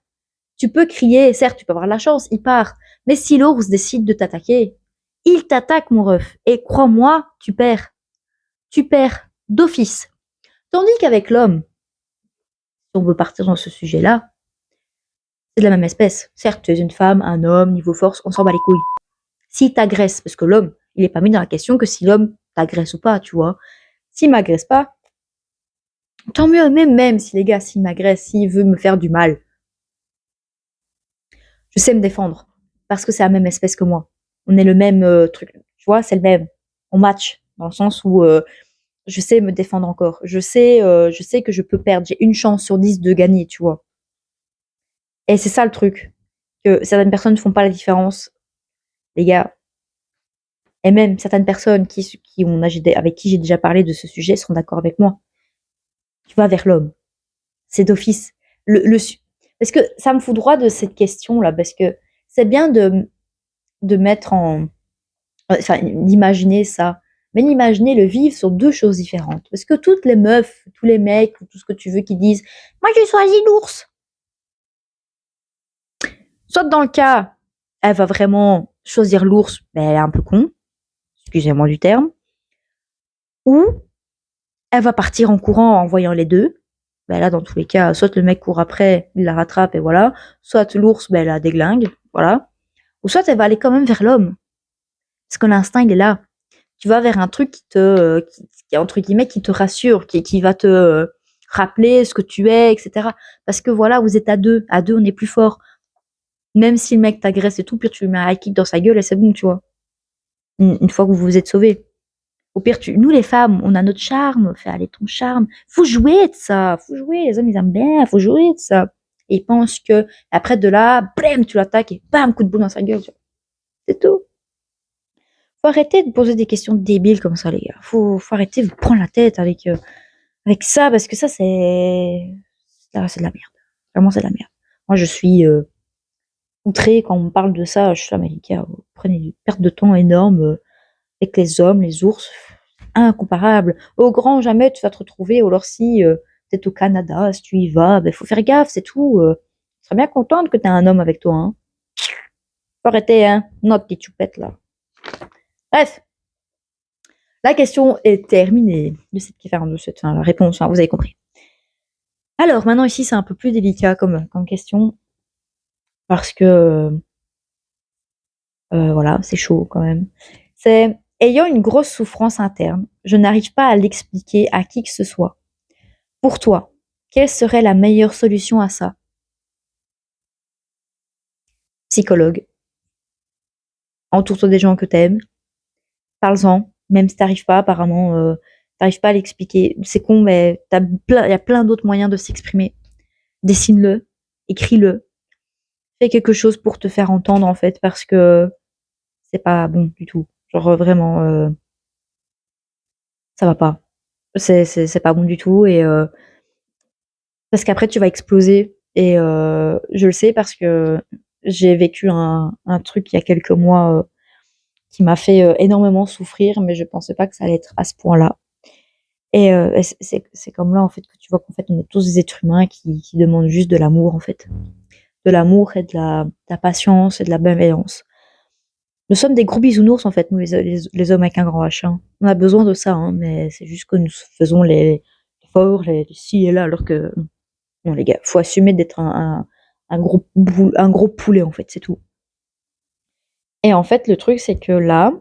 Tu peux crier, certes, tu peux avoir la chance, il part. Mais si l'ours décide de t'attaquer, il t'attaque, mon ref. Et crois-moi, tu perds. Tu perds d'office. Tandis qu'avec l'homme, on veut partir dans ce sujet-là, c'est de la même espèce. Certes, tu es une femme, un homme, niveau force, on s'en bat les couilles. S'il t'agresse, parce que l'homme, il est pas mis dans la question que si l'homme t'agresse ou pas, tu vois. S'il m'agresse pas, tant mieux, même si les gars, s'il m'agresse, s'il veut me faire du mal, je sais me défendre. Parce que c'est la même espèce que moi. On est le même truc, tu vois, c'est le même. On match, dans le sens où je sais me défendre encore. Je sais que je peux perdre. J'ai une chance sur 10 de gagner, tu vois. Et c'est ça le truc. Que certaines personnes ne font pas la différence, les gars. Et même certaines personnes avec qui j'ai déjà parlé de ce sujet seront d'accord avec moi. Tu vas vers l'homme. C'est d'office. Parce que ça me fout droit de cette question-là, parce que c'est bien de mettre en. Enfin, d'imaginer ça. Mais d'imaginer le vivre sur deux choses différentes. Parce que toutes les meufs, tous les mecs, ou tout ce que tu veux qui disent moi j'ai choisi l'ours. Soit dans le cas, elle va vraiment choisir l'ours, mais elle est un peu con, excusez-moi du terme. Ou elle va partir en courant en voyant les deux. Ben là, dans tous les cas, soit le mec court après, il la rattrape et voilà. Soit l'ours, ben elle la déglingue, voilà. Ou soit elle va aller quand même vers l'homme. Parce que l'instinct, il est là. Tu vas vers un truc qui entre guillemets, qui te rassure, qui va te rappeler ce que tu es, etc. Parce que voilà, vous êtes à deux. À deux, on est plus fort. Même si le mec t'agresse et tout, pire, tu lui mets un high kick dans sa gueule et c'est bon, tu vois. Une fois que vous vous êtes sauvés. Au pire, nous les femmes, on a notre charme. Fais aller ton charme. Faut jouer de ça. Faut jouer. Les hommes, ils aiment bien. Faut jouer de ça. Et ils pensent que après de là, blam, tu l'attaques et bam, coup de boule dans sa gueule. C'est tout. Faut arrêter de poser des questions débiles comme ça, les gars. Faut arrêter de vous prendre la tête avec ça, parce que ça, c'est de la merde. Vraiment, c'est de la merde. Moi, je suis outrée quand on me parle de ça. Je suis là, mais les gars, vous prenez une perte de temps énorme avec les hommes, les ours. Incomparable. Au grand jamais, tu vas te retrouver. Ou alors, si peut-être au Canada, si tu y vas, ben, faut faire gaffe, c'est tout. Je serais bien contente que tu aies un homme avec toi. Hein. Faut arrêter, hein. Notre petite choupette, là. Bref. La question est terminée de cette la réponse, hein, vous avez compris. Alors maintenant ici c'est un peu plus délicat comme question parce que voilà, c'est chaud quand même. C'est ayant une grosse souffrance interne, je n'arrive pas à l'expliquer à qui que ce soit. Pour toi, quelle serait la meilleure solution à ça? Psychologue. Entoure-toi des gens que t'aimes. Parle-en, même si t'arrives pas apparemment, t'arrives pas à l'expliquer. C'est con, mais il y a plein d'autres moyens de s'exprimer. Dessine-le, écris-le, fais quelque chose pour te faire entendre en fait, parce que c'est pas bon du tout. Genre vraiment, ça va pas. C'est pas bon du tout et parce qu'après tu vas exploser et je le sais parce que j'ai vécu un truc il y a quelques mois qui m'a fait énormément souffrir, mais je pensais pas que ça allait être à ce point-là. Et c'est comme là en fait que tu vois qu'en fait on est tous des êtres humains qui demandent juste de l'amour en fait, de l'amour et de la patience et de la bienveillance. Nous sommes des gros bisounours en fait, nous les hommes avec un grand H. Hein. On a besoin de ça, hein, mais c'est juste que nous faisons les forts, les ci et là, alors que non les gars, faut assumer d'être un gros poulet en fait, c'est tout. Et en fait, le truc c'est que là,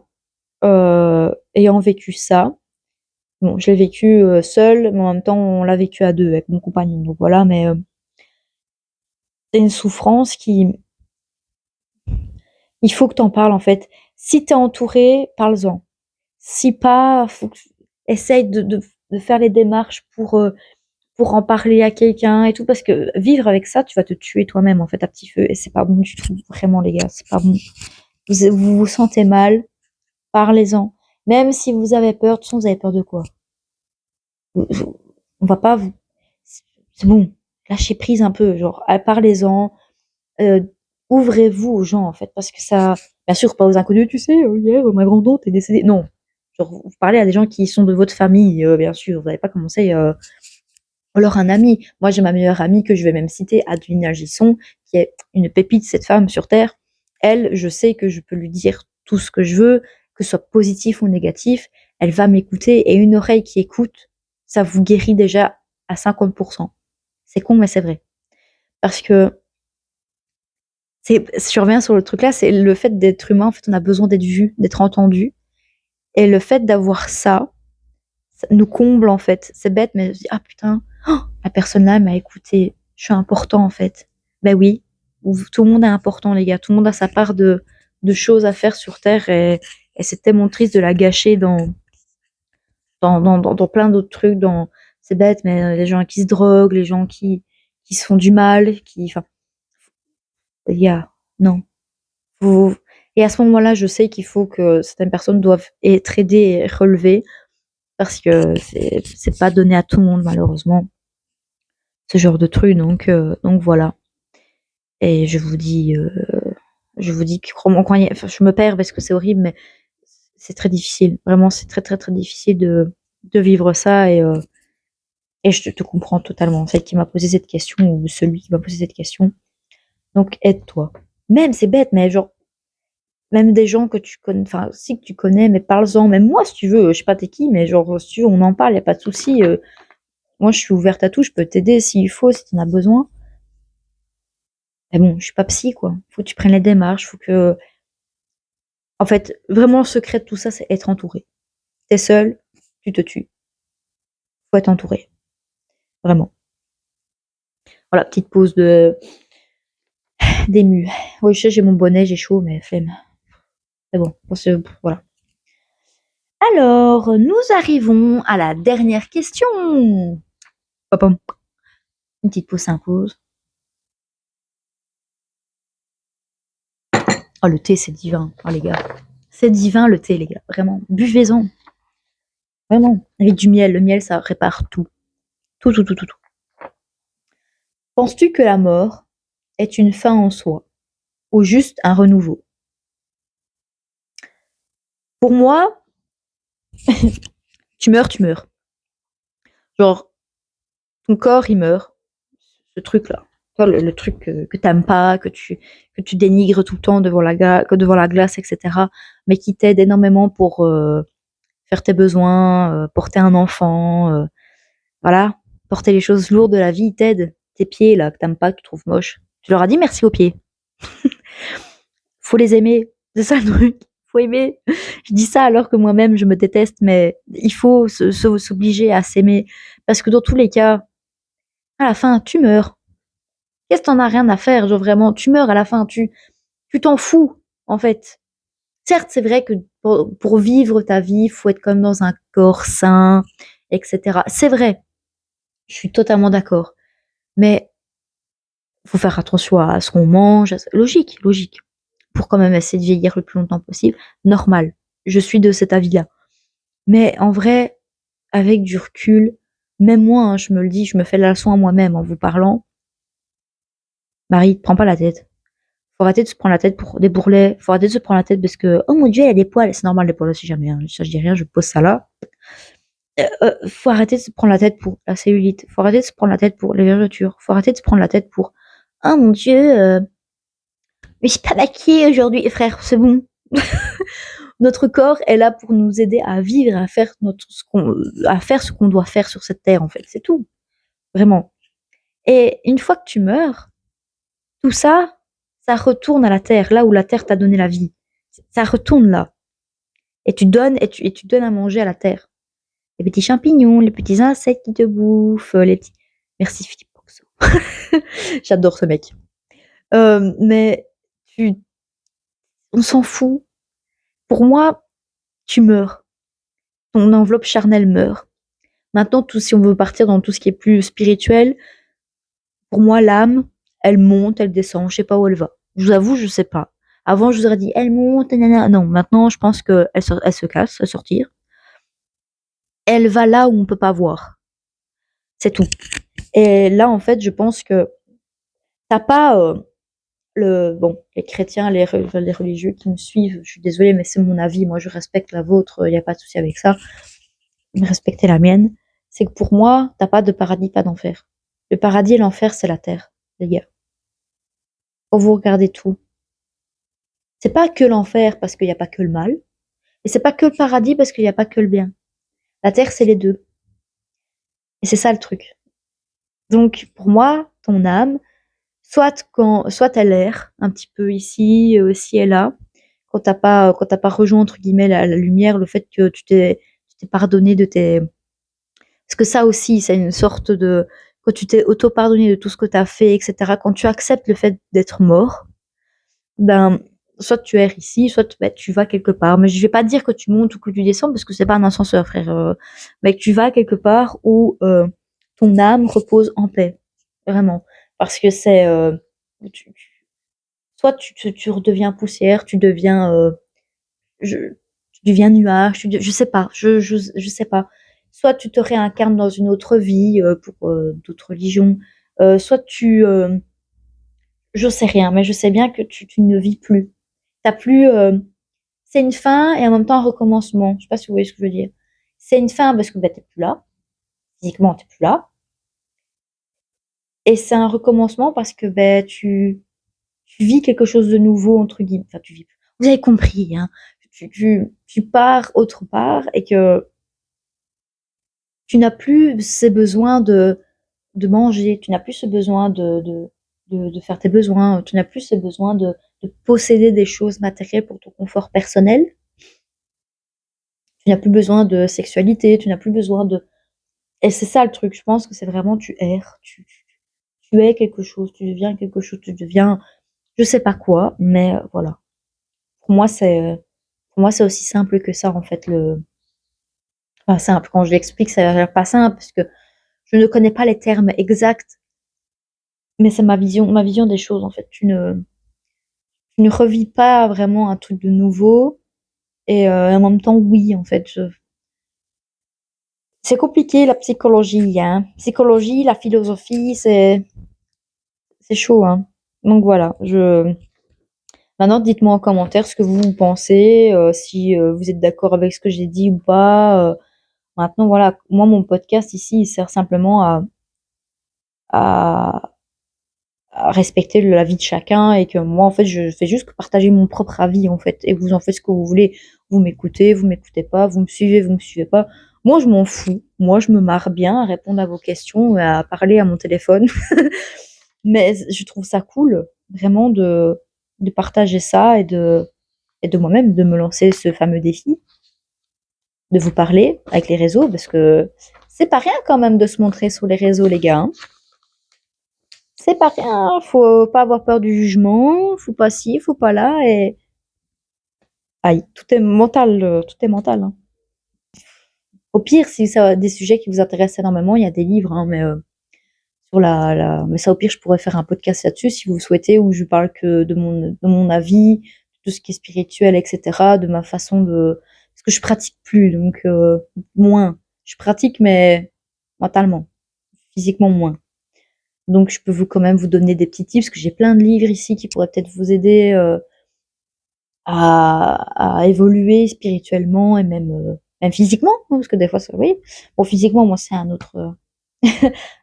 ayant vécu ça, bon, je l'ai vécu seule, mais en même temps on l'a vécu à deux avec mon compagnon, donc voilà, mais c'est une souffrance il faut que t'en parles en fait. Si t'es entouré, parle-en. Si pas, essaye de faire les démarches pour en parler à quelqu'un et tout, parce que vivre avec ça, tu vas te tuer toi-même en fait à petit feu et c'est pas bon du tout, vraiment les gars, c'est pas bon. Vous vous sentez mal, parlez-en. Même si vous avez peur, de toute façon, vous avez peur de quoi? On va pas vous, c'est bon, lâchez prise un peu, genre parlez-en, euh, ouvrez-vous aux gens en fait, parce que ça, bien sûr pas aux inconnus, tu sais, hier ma grand-oncle est décédée, non. Genre, vous parlez à des gens qui sont de votre famille, bien sûr, vous n'allez pas commencer alors un ami, moi j'ai ma meilleure amie que je vais même citer, Adeline Agisson, qui est une pépite, cette femme sur Terre. Elle, je sais que je peux lui dire tout ce que je veux, que ce soit positif ou négatif. Elle va m'écouter et une oreille qui écoute, ça vous guérit déjà à 50%. C'est con, mais c'est vrai. Parce que je reviens sur le truc là, c'est le fait d'être humain, en fait, on a besoin d'être vu, d'être entendu. Et le fait d'avoir ça, ça nous comble, en fait. C'est bête, mais je me dis, ah putain, oh, la personne là m'a écouté. Je suis important, en fait. Ben oui, tout le monde est important, les gars. Tout le monde a sa part de choses à faire sur Terre et c'est tellement triste de la gâcher dans plein d'autres trucs. C'est bête, mais les gens qui se droguent, les gens qui se font du mal, enfin, les gars, non. Vous- Et à ce moment-là, je sais qu'il faut que certaines personnes doivent être aidées et relevées parce que c'est pas donné à tout le monde, malheureusement, ce genre de truc. Donc voilà. Et je vous dis que enfin, je me perds parce que c'est horrible, mais c'est très difficile. Vraiment, c'est très, très, très difficile de vivre ça et je te comprends totalement. Celle qui m'a posé cette question ou celui qui m'a posé cette question. Donc, aide-toi. Même, c'est bête, mais genre, même des gens que tu connais, enfin, si que tu connais, mais parle-en. Même moi, si tu veux, je sais pas t'es qui, mais genre, si tu veux, on en parle, y a pas de souci. Moi, je suis ouverte à tout, je peux t'aider s'il faut, si tu en as besoin. Mais bon, je suis pas psy, quoi. Faut que tu prennes les démarches, faut que. En fait, vraiment, le secret de tout ça, c'est être entouré. T'es seul, tu te tues. Faut être entouré. Vraiment. Voilà, petite pause d'ému. Oui, je sais, j'ai mon bonnet, j'ai chaud, mais flemme. C'est bon. Voilà. Alors, nous arrivons à la dernière question. Hop, hop. Une petite pause s'impose. Oh, le thé, c'est divin, oh, les gars. C'est divin, le thé, les gars. Vraiment. Buvez-en. Vraiment. Avec du miel. Le miel, ça répare tout. Tout, tout, tout, tout, tout. Penses-tu que la mort est une fin en soi ou juste un renouveau? Pour moi, tu meurs, tu meurs. Genre, ton corps, il meurt. Ce truc-là. Le truc que t'aimes pas, que tu dénigres tout le temps devant la glace, etc. Mais qui t'aide énormément pour faire tes besoins, porter un enfant, voilà. Porter les choses lourdes de la vie, il t'aide. Tes pieds, là, que t'aimes pas, que tu trouves moches. Tu leur as dit merci aux pieds. Faut les aimer. C'est ça le truc. Faut aimer. Je dis ça alors que moi-même, je me déteste, mais il faut s'obliger à s'aimer. Parce que dans tous les cas, à la fin, tu meurs. Qu'est-ce que t'en as rien à faire, genre vraiment, tu meurs à la fin, tu t'en fous, en fait. Certes, c'est vrai que pour vivre ta vie, il faut être comme dans un corps sain, etc. C'est vrai, je suis totalement d'accord. Mais faut faire attention à ce qu'on mange, logique, logique. Pour quand même essayer de vieillir le plus longtemps possible, normal. Je suis de cet avis-là. Mais en vrai, avec du recul, même moi, hein, je me le dis, je me fais la leçon à moi-même en vous parlant. Marie, prends pas la tête. Faut arrêter de se prendre la tête pour des bourrelets. Faut arrêter de se prendre la tête parce que, oh mon dieu, elle a des poils. C'est normal, les poils aussi, jamais. Hein. Ça, je dis rien, je pose ça là. Faut arrêter de se prendre la tête pour la cellulite. Faut arrêter de se prendre la tête pour les vergetures. Faut arrêter de se prendre la tête pour, oh mon dieu, mais je suis pas maquillée aujourd'hui. Frère, c'est bon. Notre corps est là pour nous aider à vivre, à faire ce qu'on doit faire sur cette terre, en fait. C'est tout. Vraiment. Et une fois que tu meurs, tout ça, ça retourne à la terre, là où la terre t'a donné la vie. Ça retourne là. Et tu donnes, et tu donnes à manger à la terre. Les petits champignons, les petits insectes qui te bouffent, les petits. Merci Philippe Boxo. J'adore ce mec. Mais on s'en fout. Pour moi, tu meurs. Ton enveloppe charnelle meurt. Maintenant, si on veut partir dans tout ce qui est plus spirituel, pour moi, l'âme, elle monte, elle descend. Je sais pas où elle va. Je vous avoue, je sais pas. Avant, je vous aurais dit, elle monte, nanana. Non, maintenant, je pense qu'elle se casse, elle sortir. Elle va là où on peut pas voir. C'est tout. Et là, en fait, je pense que t'as pas bon, les chrétiens, les religieux qui me suivent. Je suis désolée, mais c'est mon avis. Moi, je respecte la vôtre. Il n'y a pas de souci avec ça. Respectez la mienne. C'est que pour moi, t'as pas de paradis, pas d'enfer. Le paradis et l'enfer, c'est la terre, les gars. Faut vous regarder tout. C'est pas que l'enfer parce qu'il n'y a pas que le mal. Et c'est pas que le paradis parce qu'il n'y a pas que le bien. La terre, c'est les deux. Et c'est ça le truc. Donc pour moi, ton âme, soit elle erre un petit peu ici, ci et là, quand tu pas rejoint entre guillemets «la lumière», le fait que tu t'es pardonné de tes parce que ça aussi, c'est une sorte de quand tu t'es auto pardonné de tout ce que tu as fait et cetera, quand tu acceptes le fait d'être mort, ben, soit tu erres ici, soit, bah, tu vas quelque part. Mais je vais pas dire que tu montes ou que tu descends parce que c'est pas un ascenseur frère, mais que tu vas quelque part où, ton âme repose en paix, vraiment. Parce que c'est, tu soit tu redeviens poussière, tu deviens, je tu deviens nuage, je sais pas, je sais pas. Soit tu te réincarnes dans une autre vie, pour, d'autres religions, soit je sais rien, mais je sais bien que tu ne vis plus. T'as plus, c'est une fin et en même temps un recommencement. Je sais pas si vous voyez ce que je veux dire? C'est une fin parce que, bah, tu plus là, physiquement tu plus là et c'est un recommencement parce que, beh, tu vis quelque chose de «nouveau» entre guillemets, enfin tu vis vous avez compris, hein. Tu pars autre part et que tu n'as plus ces besoins de manger, tu n'as plus ce besoin de faire tes besoins, tu n'as plus ce besoin de posséder des choses matérielles pour ton confort personnel. Tu n'as plus besoin de sexualité, tu n'as plus besoin de et c'est ça le truc, je pense que c'est vraiment tu erres, tu es quelque chose, tu deviens quelque chose, tu deviens je sais pas quoi, mais voilà. Pour moi, pour moi, c'est aussi simple que ça en fait le enfin simple, quand je l'explique, ça a l'air pas simple parce que je ne connais pas les termes exacts, mais c'est ma vision des choses en fait. Tu ne revis pas vraiment un truc de nouveau et en même temps, oui, en fait, je c'est compliqué la psychologie, hein. Psychologie, la philosophie, c'est chaud, hein. Donc voilà, je maintenant dites-moi en commentaire ce que vous pensez, si, vous êtes d'accord avec ce que j'ai dit ou pas, maintenant voilà, moi mon podcast ici, il sert simplement à à respecter la vie de chacun et que moi, en fait, je fais juste que partager mon propre avis, en fait, et vous en faites ce que vous voulez. Vous m'écoutez pas, vous me suivez pas. Moi, je m'en fous. Moi, je me marre bien à répondre à vos questions et à parler à mon téléphone. Mais je trouve ça cool, vraiment, de partager ça et de moi-même, de me lancer ce fameux défi, de vous parler avec les réseaux, parce que c'est pas rien quand même de se montrer sur les réseaux, les gars, hein. C'est pas rien, faut pas avoir peur du jugement, faut pas ci, faut pas là et aïe, tout est mental, hein. Au pire, si ça des sujets qui vous intéressent énormément, il y a des livres, hein, mais sur mais ça, au pire, je pourrais faire un podcast là-dessus si vous souhaitez, où je parle que de mon avis, de tout ce qui est spirituel, et cetera, de ma façon de parce que je pratique plus, donc moins. Je pratique, mais mentalement, physiquement moins. Donc je peux vous quand même vous donner des petits tips, parce que j'ai plein de livres ici qui pourraient peut-être vous aider, à évoluer spirituellement et même, même physiquement, hein, parce que des fois ça oui. Bon physiquement moi c'est un autre,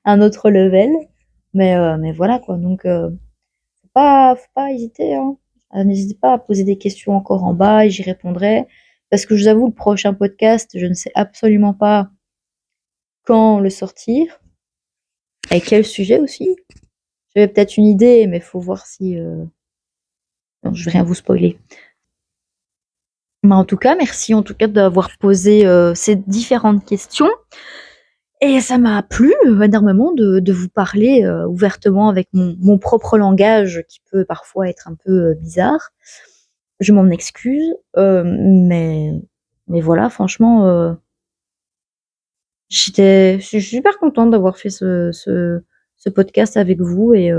un autre level, mais voilà quoi donc faut pas hésiter, hein. N'hésitez pas à poser des questions encore en bas et j'y répondrai. Parce que je vous avoue le prochain podcast, je ne sais absolument pas quand le sortir et quel sujet aussi. J'avais peut-être une idée, mais faut voir si, non je vais rien vous spoiler. Mais en tout cas, merci en tout cas d'avoir posé, ces différentes questions et ça m'a plu, énormément de vous parler, ouvertement avec mon propre langage qui peut parfois être un peu, bizarre. Je m'en excuse, mais voilà franchement, je suis super contente d'avoir fait ce podcast avec vous et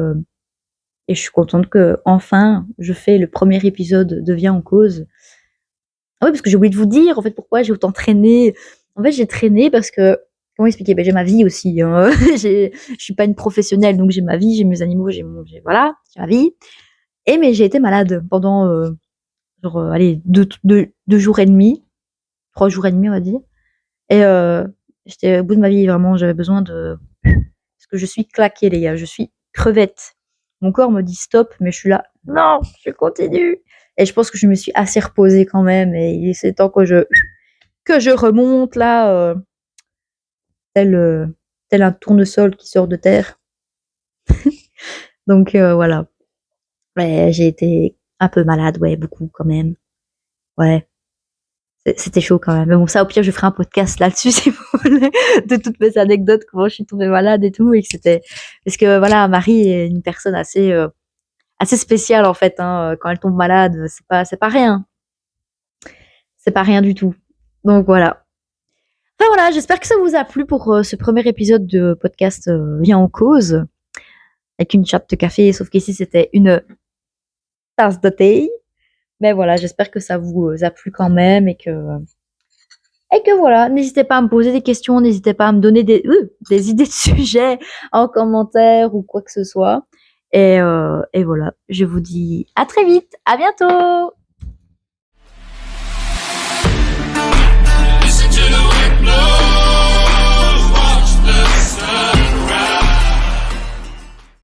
je suis contente qu'enfin je fais le premier épisode de Viens on cause. Ah oui, parce que j'ai oublié de vous dire, en fait, pourquoi j'ai autant traîné. En fait, j'ai traîné parce que comment expliquer? J'ai ma vie aussi, hein, je suis pas une professionnelle, donc j'ai ma vie, j'ai mes animaux, j'ai voilà, j'ai ma vie mais j'ai été malade pendant, genre, allez 2 jours et demi, 3 jours et demi, on va dire et j'étais au bout de ma vie, vraiment, j'avais besoin de parce que je suis claquée, les gars, je suis crevette. Mon corps me dit: «Stop», mais je suis là: «Non, je continue» et je pense que je me suis assez reposée quand même et il est temps que je remonte là, tel, tel un tournesol qui sort de terre. Donc voilà. Ouais, j'ai été un peu malade, ouais, beaucoup quand même. Ouais, c'était chaud quand même. Mais bon, ça, au pire, je ferai un podcast là-dessus si vous voulez, de toutes mes anecdotes, comment je suis tombée malade et tout, et que c'était parce que voilà, Marie est une personne assez spéciale en fait. Hein. Quand elle tombe malade, c'est pas rien, c'est pas rien du tout. Donc voilà. Enfin voilà, j'espère que ça vous a plu pour ce premier épisode de podcast Viens en cause avec une chape de café, sauf qu'ici c'était une tasse de thé. Mais voilà, j'espère que ça vous a plu quand même et que voilà, n'hésitez pas à me poser des questions, n'hésitez pas à me donner des idées de sujets en commentaire ou quoi que ce soit. Et voilà, je vous dis à très vite, à bientôt.